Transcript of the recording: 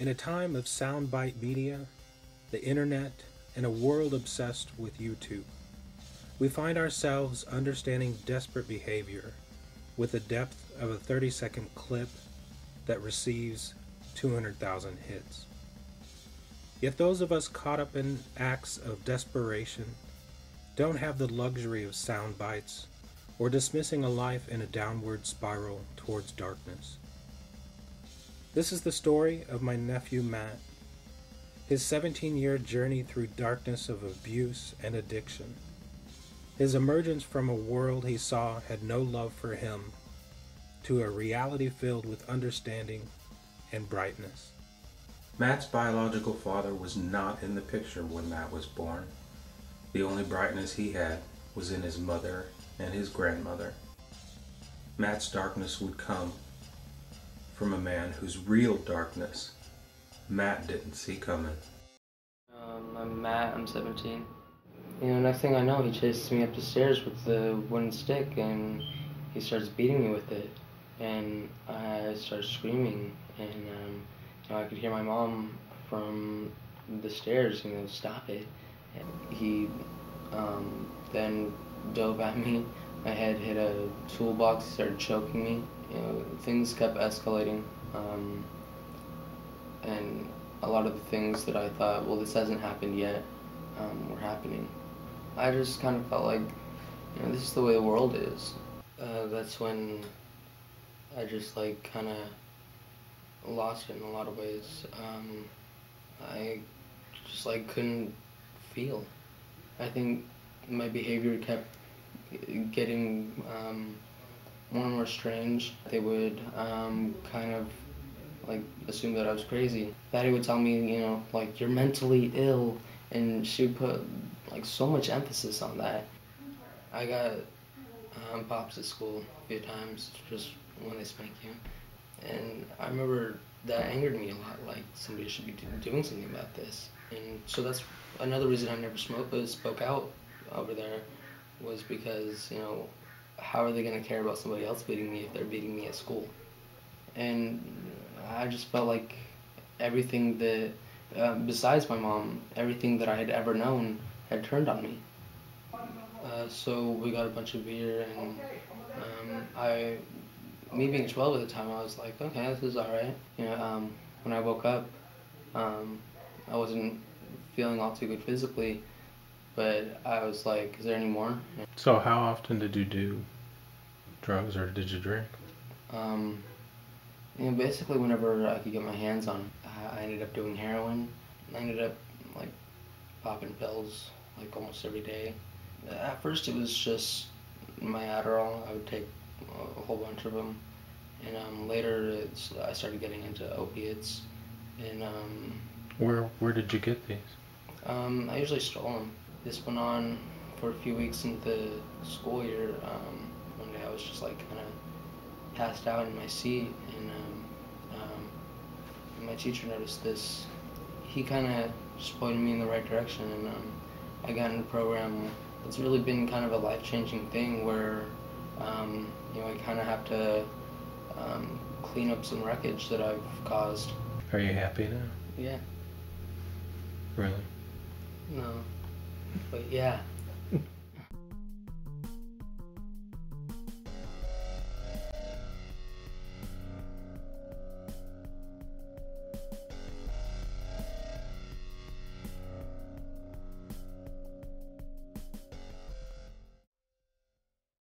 In a time of soundbite media, the internet, and a world obsessed with YouTube, we find ourselves understanding desperate behavior with the depth of a 30-second clip that receives 200,000 hits. Yet those of us caught up in acts of desperation don't have the luxury of sound bites or dismissing a life in a downward spiral towards darkness. This is the story of my nephew Matt, his 17-year journey through darkness of abuse and addiction, his emergence from a world he saw had no love for him to a reality filled with understanding and brightness. Matt's biological father was not in the picture when Matt was born. The only brightness he had was in his mother and his grandmother. Matt's darkness would come from a man whose real darkness Matt didn't see coming. I'm Matt, I'm 17. Next thing I know, he chases me up the stairs with the wooden stick and he starts beating me with it. And I start screaming and I could hear my mom from the stairs, stop it. And he then dove at me. My head hit a toolbox, he started choking me. Things kept escalating. And a lot of the things that I thought, well, this hasn't happened yet, were happening. I just kind of felt like, this is the way the world is. That's when I just kind of lost it in a lot of ways. I just couldn't feel. I think my behavior kept getting more and more strange. They would kind of assume that I was crazy. Daddy would tell me, you're mentally ill, and she would put so much emphasis on that. I got pops at school a few times, just when they spank you. And I remember that angered me a lot, somebody should be doing something about this. And so that's another reason I never spoke out over there, was because, how are they going to care about somebody else beating me if they're beating me at school? And I just felt like everything that, besides my mom, everything that I had ever known had turned on me. So we got a bunch of beer, and me being 12 at the time, I was like, okay, this is alright. When I woke up, I wasn't feeling all too good physically, but I was like, is there any more? So how often did you do drugs, or did you drink? Basically whenever I could get my hands on it. I ended up doing heroin. I ended up popping pills almost every day. At first it was just my Adderall. I would take a whole bunch of them, and later I started getting into opiates. And where did you get these? I usually stole them. This went on for a few weeks into the school year. One day I was just kind of passed out in my seat, and my teacher noticed this. He kind of just pointed me in the right direction, and I got in a program. It's really been kind of a life-changing thing where I kind of have to clean up some wreckage that I've caused. Are you happy now? Yeah. Really? No. But yeah.